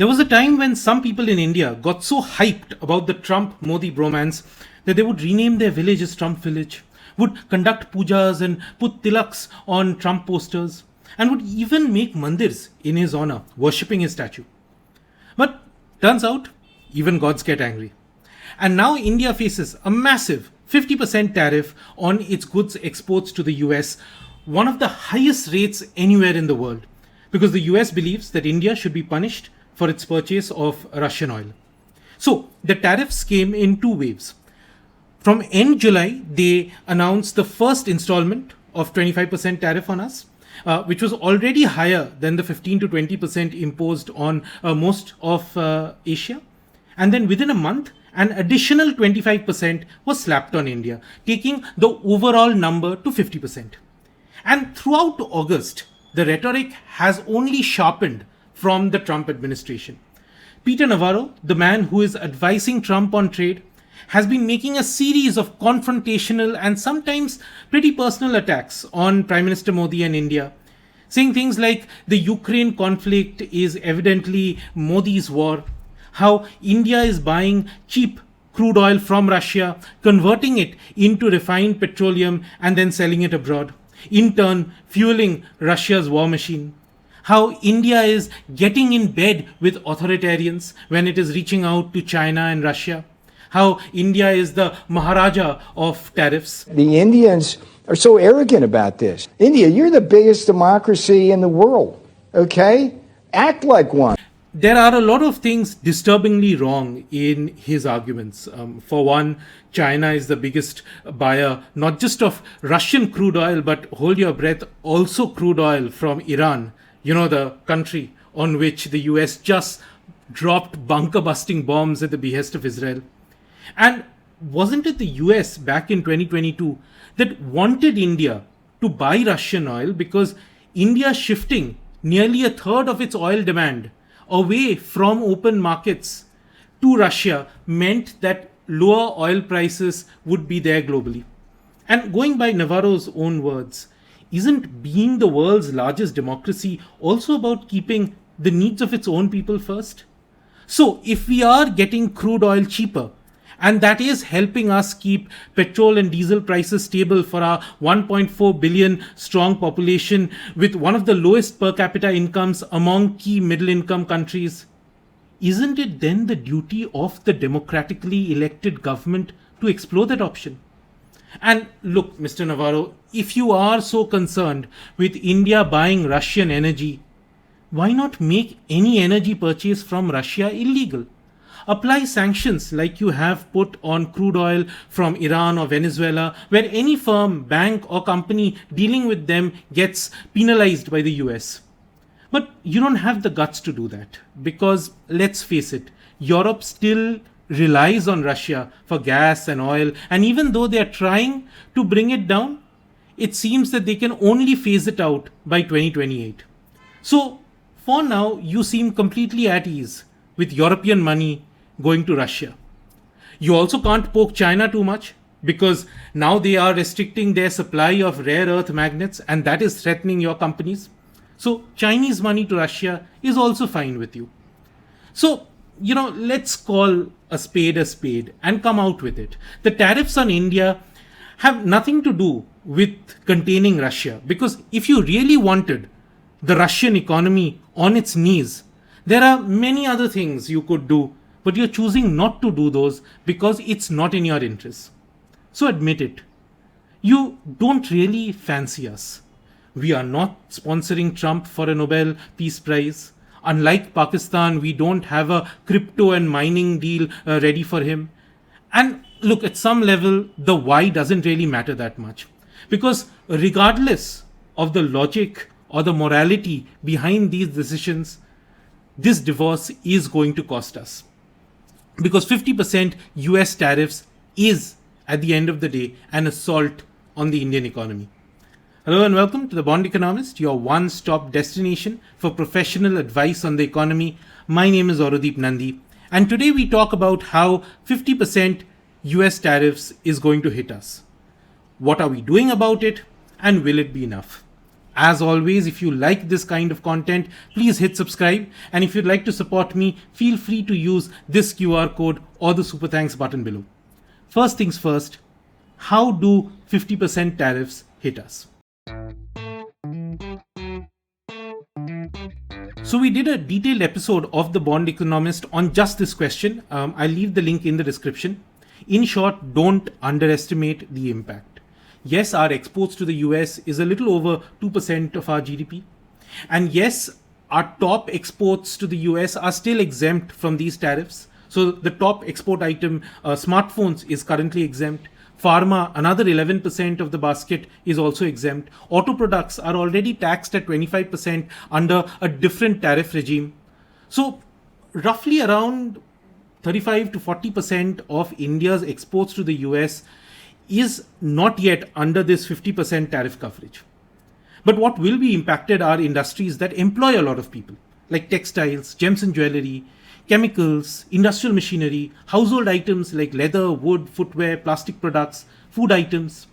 There was a time when some people in India got so hyped about the Trump-Modi bromance that they would rename their village as Trump Village, would conduct pujas and put tilaks on Trump posters, and would even make mandirs in his honor, worshipping his statue. But turns out, even gods get angry. And now India faces a massive 50% tariff on its goods exports to the US, one of the highest rates anywhere in the world, because the US believes that India should be punished for its purchase of Russian oil. So the tariffs came in two waves. From end July, they announced the first installment of 25% tariff on us, which was already higher than the 15 to 20% imposed on most of Asia. And then within a month, an additional 25% was slapped on India, taking the overall number to 50%. And throughout August, the rhetoric has only sharpened from the Trump administration. Peter Navarro, the man who is advising Trump on trade, has been making a series of confrontational and sometimes pretty personal attacks on Prime Minister Modi and India, saying things like the Ukraine conflict is evidently Modi's war, how India is buying cheap crude oil from Russia, converting it into refined petroleum and then selling it abroad, in turn fueling Russia's war machine, how India is getting in bed with authoritarians when it is reaching out to China and Russia, how India is the Maharaja of tariffs. The Indians are so arrogant about this. India, you're the biggest democracy in the world, okay? Act like one. There are a lot of things disturbingly wrong in his arguments. For one, China is the biggest buyer, not just of Russian crude oil, but hold your breath, also crude oil from Iran. You know, the country on which the US just dropped bunker-busting bombs at the behest of Israel. And wasn't it the US back in 2022 that wanted India to buy Russian oil because India shifting nearly a third of its oil demand away from open markets to Russia meant that lower oil prices would be there globally? And going by Navarro's own words, isn't being the world's largest democracy also about keeping the needs of its own people first? So if we are getting crude oil cheaper, and that is helping us keep petrol and diesel prices stable for our 1.4 billion strong population with one of the lowest per capita incomes among key middle income countries, isn't it then the duty of the democratically elected government to explore that option? And look, Mr. Navarro, if you are so concerned with India buying Russian energy, why not make any energy purchase from Russia illegal? Apply sanctions like you have put on crude oil from Iran or Venezuela, where any firm, bank or company dealing with them gets penalized by the US. But you don't have the guts to do that because, let's face it, Europe still relies on Russia for gas and oil, and even though they are trying to bring it down, it seems that they can only phase it out by 2028. So, for now, you seem completely at ease with European money going to Russia. You also can't poke China too much because now they are restricting their supply of rare earth magnets and that is threatening your companies. So Chinese money to Russia is also fine with you. So, let's call a spade and come out with it. The tariffs on India have nothing to do with containing Russia, because if you really wanted the Russian economy on its knees, there are many other things you could do, but you're choosing not to do those because it's not in your interest. So admit it. You don't really fancy us. We are not sponsoring Trump for a Nobel Peace Prize. Unlike Pakistan, we don't have a crypto and mining deal ready for him. And look, at some level, the why doesn't really matter that much. Because regardless of the logic or the morality behind these decisions, this divorce is going to cost us. Because 50% US tariffs is, at the end of the day, an assault on the Indian economy. Hello and welcome to The Bond Economist, your one-stop destination for professional advice on the economy. My name is Aurodeep Nandi, and today we talk about how 50% US tariffs is going to hit us. What are we doing about it, and will it be enough? As always, if you like this kind of content, please hit subscribe. And if you'd like to support me, feel free to use this QR code or the super thanks button below. First things first, how do 50% tariffs hit us? So we did a detailed episode of The Bond Economist on just this question. I'll leave the link in the description. In short, don't underestimate the impact. Yes, our exports to the US is a little over 2% of our GDP. And yes, our top exports to the US are still exempt from these tariffs. So the top export item, smartphones, is currently exempt. Pharma, another 11% of the basket, is also exempt. Auto products are already taxed at 25% under a different tariff regime. So roughly around 35 to 40% of India's exports to the US is not yet under this 50% tariff coverage. But what will be impacted are industries that employ a lot of people, like textiles, gems and jewelry, chemicals, industrial machinery, household items like leather, wood, footwear, plastic products, food items.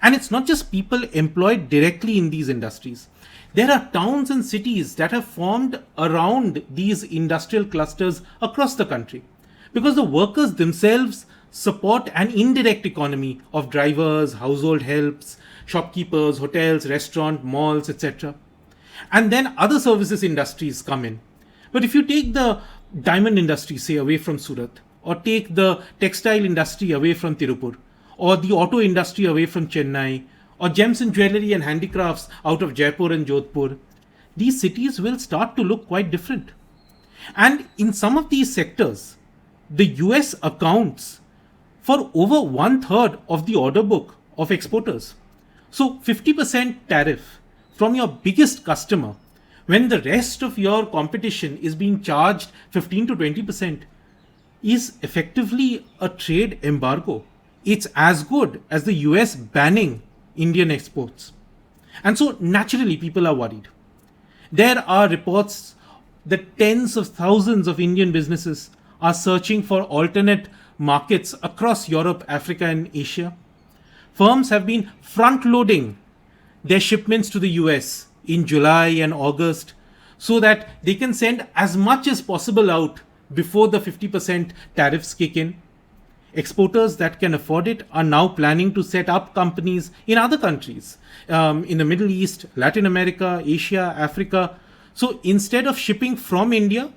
And it's not just people employed directly in these industries. There are towns and cities that have formed around these industrial clusters across the country, because the workers themselves support an indirect economy of drivers, household helps, shopkeepers, hotels, restaurants, malls, etc. And then other services industries come in. But if you take the diamond industry, say, away from Surat, or take the textile industry away from Tirupur, or the auto industry away from Chennai, or gems and jewelry and handicrafts out of Jaipur and Jodhpur, these cities will start to look quite different. And in some of these sectors, the US accounts for over 1/3 of the order book of exporters. So 50% tariff from your biggest customer, when the rest of your competition is being charged 15 to 20%, is effectively a trade embargo. It's as good as the US banning Indian exports. And so naturally people are worried. There are reports that tens of thousands of Indian businesses are searching for alternate markets across Europe, Africa, and Asia. Firms have been front-loading their shipments to the US in July and August so that they can send as much as possible out before the 50% tariffs kick in. Exporters that can afford it are now planning to set up companies in other countries, in the Middle East, Latin America, Asia, Africa. So instead of shipping from India,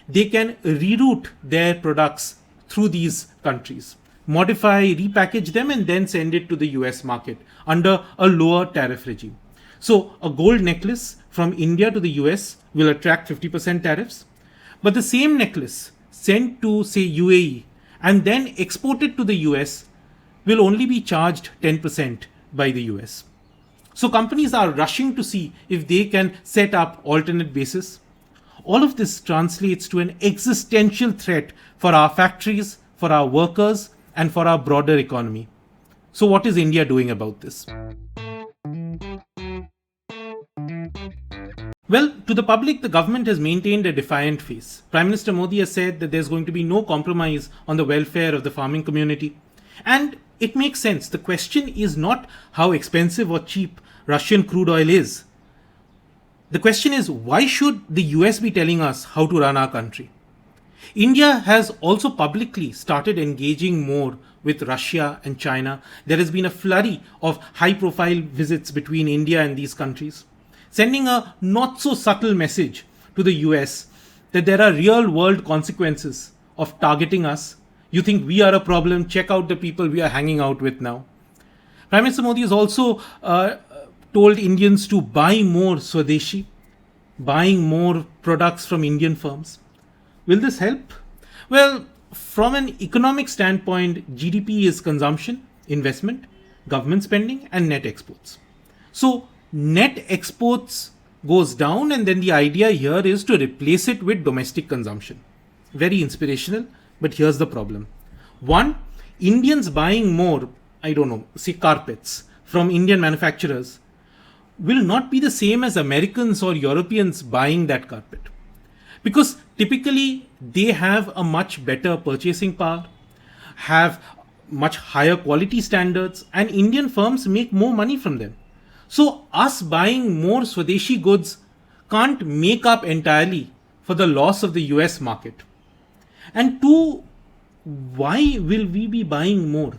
they can reroute their products through these countries, modify, repackage them, and then send it to the US market under a lower tariff regime. So a gold necklace from India to the US will attract 50% tariffs, but the same necklace sent to, say, UAE and then exported to the US will only be charged 10% by the US. So companies are rushing to see if they can set up alternate bases. All of this translates to an existential threat for our factories, for our workers, and for our broader economy. So what is India doing about this? Well, to the public, the government has maintained a defiant face. Prime Minister Modi has said that there's going to be no compromise on the welfare of the farming community. And it makes sense. The question is not how expensive or cheap Russian crude oil is. The question is, why should the US be telling us how to run our country? India has also publicly started engaging more with Russia and China. There has been a flurry of high-profile visits between India and these countries, sending a not-so-subtle message to the US that there are real-world consequences of targeting us. You think we are a problem? Check out the people we are hanging out with now. Prime Minister Modi has also told Indians to buy more Swadeshi, buying more products from Indian firms. Will this help? Well, from an economic standpoint, GDP is consumption, investment, government spending, and net exports. So net exports goes down, and then the idea here is to replace it with domestic consumption. Very inspirational, but here's the problem. One, Indians buying more, say carpets from Indian manufacturers will not be the same as Americans or Europeans buying that carpet. Because typically they have a much better purchasing power, have much higher quality standards, and Indian firms make more money from them. So, us buying more Swadeshi goods can't make up entirely for the loss of the US market. And two, why will we be buying more?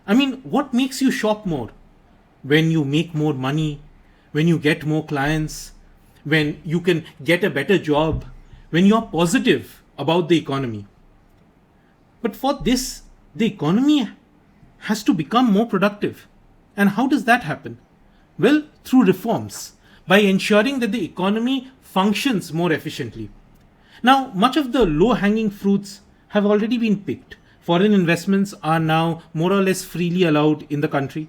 I mean, what makes you shop more? When you make more money, when you get more clients, when you can get a better job, when you're positive about the economy. But for this, the economy has to become more productive. And how does that happen? Well, through reforms, by ensuring that the economy functions more efficiently. Now, much of the low hanging fruits have already been picked. Foreign investments are now more or less freely allowed in the country.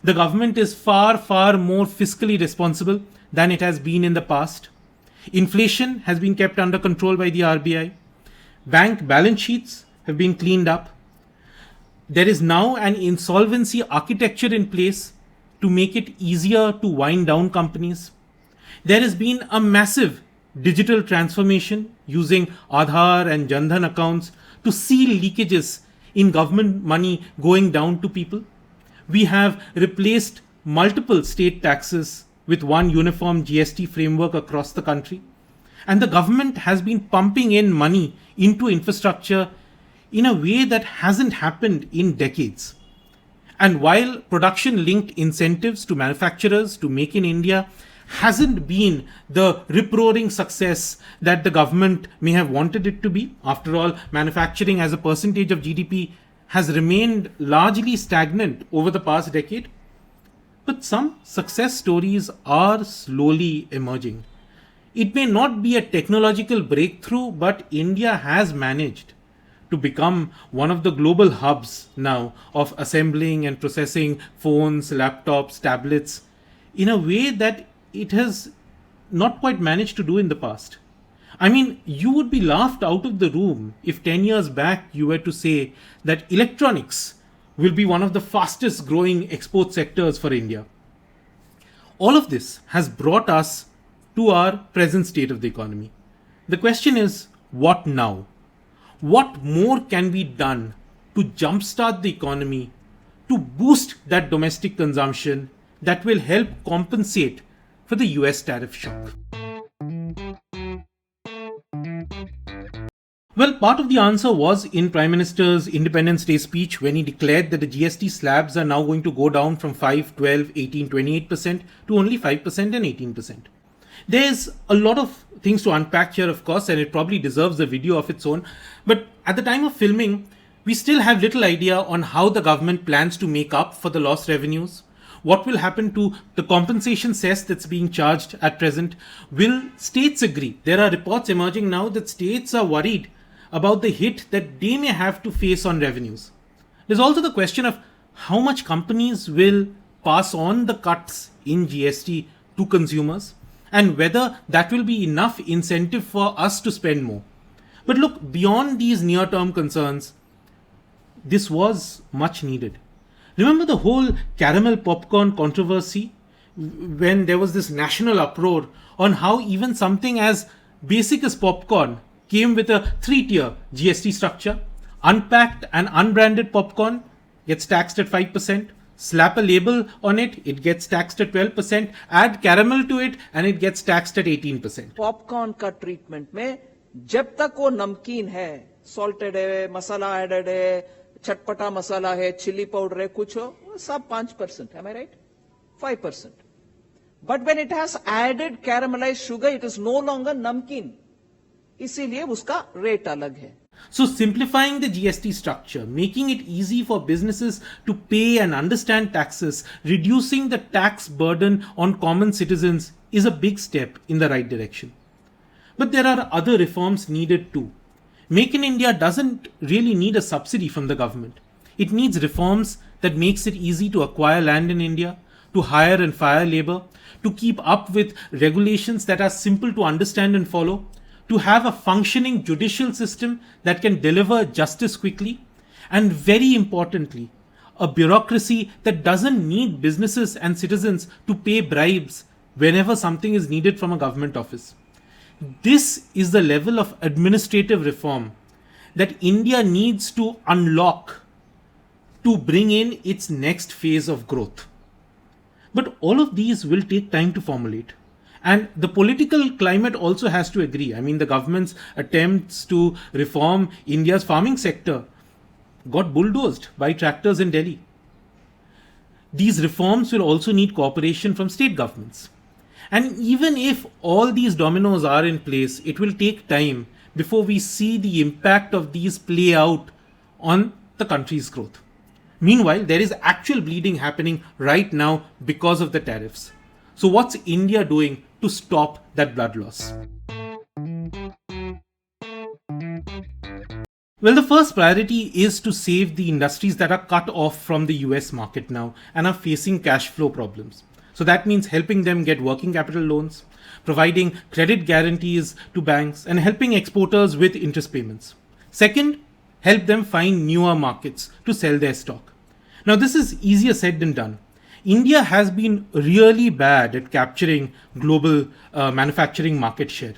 The government is far, far more fiscally responsible than it has been in the past. Inflation has been kept under control by the RBI. Bank balance sheets have been cleaned up. There is now an insolvency architecture in place to make it easier to wind down companies. There has been a massive digital transformation using Aadhaar and Jan Dhan accounts to seal leakages in government money going down to people. We have replaced multiple state taxes with one uniform GST framework across the country. And the government has been pumping in money into infrastructure in a way that hasn't happened in decades. And while production linked incentives to manufacturers to make in India hasn't been the rip-roaring success that the government may have wanted it to be, after all, manufacturing as a percentage of GDP has remained largely stagnant over the past decade. But some success stories are slowly emerging. It may not be a technological breakthrough, but India has managed to become one of the global hubs now of assembling and processing phones, laptops, tablets in a way that it has not quite managed to do in the past. I mean, you would be laughed out of the room if 10 years back you were to say that electronics will be one of the fastest growing export sectors for India. All of this has brought us to our present state of the economy. The question is, what now? What more can be done to jumpstart the economy, to boost that domestic consumption that will help compensate for the US tariff shock? Well, part of the answer was in Prime Minister's Independence Day speech when he declared that the GST slabs are now going to go down from 5, 12, 18, 28% to only 5% and 18%. There's a lot of things to unpack here, of course, and it probably deserves a video of its own. But at the time of filming, we still have little idea on how the government plans to make up for the lost revenues. What will happen to the compensation cess that's being charged at present? Will states agree? There are reports emerging now that states are worried about the hit that they may have to face on revenues. There's also the question of how much companies will pass on the cuts in GST to consumers, and whether that will be enough incentive for us to spend more. But look, beyond these near-term concerns, this was much needed. Remember the whole caramel popcorn controversy when there was this national uproar on how even something as basic as popcorn came with a 3-tier GST structure. Unpacked and unbranded popcorn gets taxed at 5%. Slap a label on it, it gets taxed at 12%. Add caramel to it and it gets taxed at 18%. Popcorn का treatment में जब तक वो नमकीन है, salted है, मसाला added है, चटपटा मसाला है, चिली पाउडर है, कुछ हो, वो सब 5%, am I right? 5%. But when it has added caramelized sugar, it is no longer नमकीन. इसीलिए उसका रेट अलग है. So simplifying the GST structure, making it easy for businesses to pay and understand taxes, reducing the tax burden on common citizens is a big step in the right direction. But there are other reforms needed too. Make in India doesn't really need a subsidy from the government. It needs reforms that makes it easy to acquire land in India, to hire and fire labor, to keep up with regulations that are simple to understand and follow, to have a functioning judicial system that can deliver justice quickly, and very importantly, a bureaucracy that doesn't need businesses and citizens to pay bribes whenever something is needed from a government office. This is the level of administrative reform that India needs to unlock to bring in its next phase of growth. But all of these will take time to formulate. And the political climate also has to agree. I mean, the government's attempts to reform India's farming sector got bulldozed by tractors in Delhi. These reforms will also need cooperation from state governments. And even if all these dominoes are in place, it will take time before we see the impact of these play out on the country's growth. Meanwhile, there is actual bleeding happening right now because of the tariffs. So, what's India doing to stop that blood loss? Well, the first priority is to save the industries that are cut off from the US market now and are facing cash flow problems. So that means helping them get working capital loans, providing credit guarantees to banks, and helping exporters with interest payments. Second, help them find newer markets to sell their stock. Now, this is easier said than done. India has been really bad at capturing global manufacturing market share.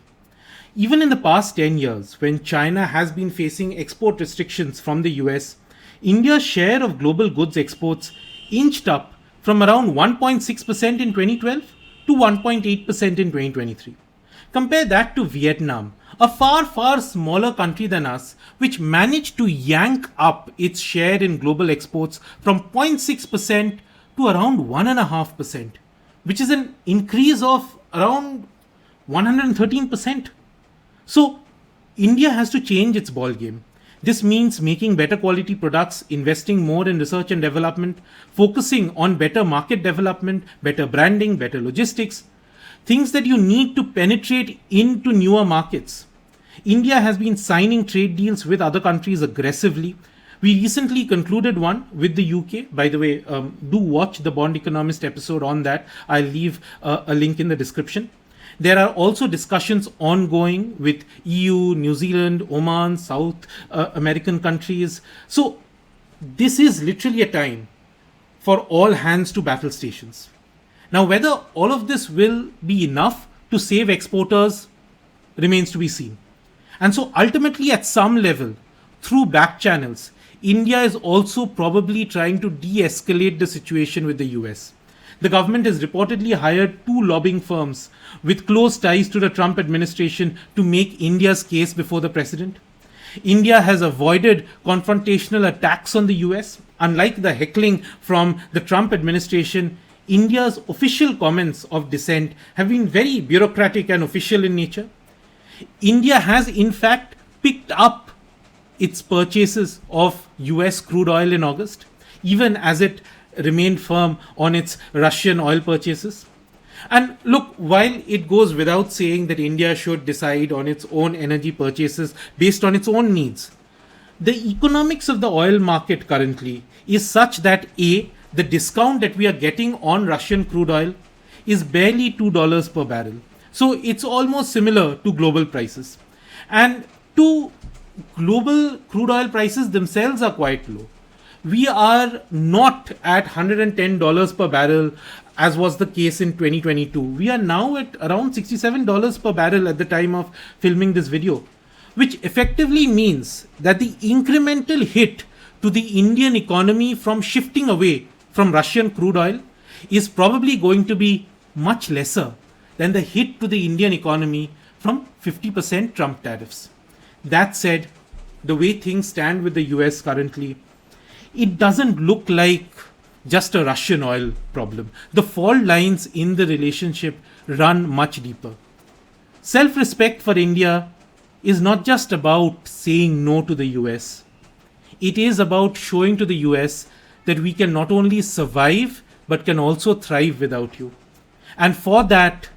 Even in the past 10 years, when China has been facing export restrictions from the US, India's share of global goods exports inched up from around 1.6% in 2012 to 1.8% in 2023. Compare that to Vietnam, a far smaller country than us, which managed to yank up its share in global exports from 0.6% to around 1.5%, which is an increase of around 113%. So, India has to change its ball game. This means making better quality products, investing more in research and development, focusing on better market development, better branding, better logistics, things that you need to penetrate into newer markets. India has been signing trade deals with other countries aggressively. We recently concluded one with the UK. By the way, do watch the Bond Economist episode on that. I'll leave a link in the description. There are also discussions ongoing with EU, New Zealand, Oman, South American countries. So this is literally a time for all hands to battle stations. Now, whether all of this will be enough to save exporters remains to be seen. And so ultimately, at some level, through back channels, India is also probably trying to de-escalate the situation with the US. The government has reportedly hired 2 lobbying firms with close ties to the Trump administration to make India's case before the president. India has avoided confrontational attacks on the US. Unlike the heckling from the Trump administration, India's official comments of dissent have been very bureaucratic and official in nature. India has in fact picked up its purchases of US crude oil in August, even as it remained firm on its Russian oil purchases. And look, while it goes without saying that India should decide on its own energy purchases based on its own needs, the economics of the oil market currently is such that A, the discount that we are getting on Russian crude oil is barely $2 per barrel. So it's almost similar to global prices. And 2, global crude oil prices themselves are quite low. We are not at $110 per barrel as was the case in 2022. We are now at around $67 per barrel at the time of filming this video, which effectively means that the incremental hit to the Indian economy from shifting away from Russian crude oil is probably going to be much lesser than the hit to the Indian economy from 50% Trump tariffs. That said, the way things stand with the US currently, it doesn't look like just a Russian oil problem. The fault lines in the relationship run much deeper. Self-respect for India is not just about saying no to the US. It is about showing to the US that we can not only survive but can also thrive without you. And for that,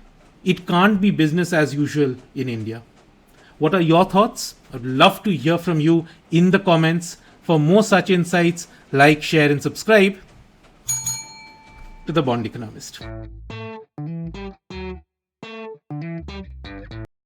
it can't be business as usual in India. What are your thoughts? I'd love to hear from you in the comments. For more such insights, like, share, and subscribe to the Bond Economist.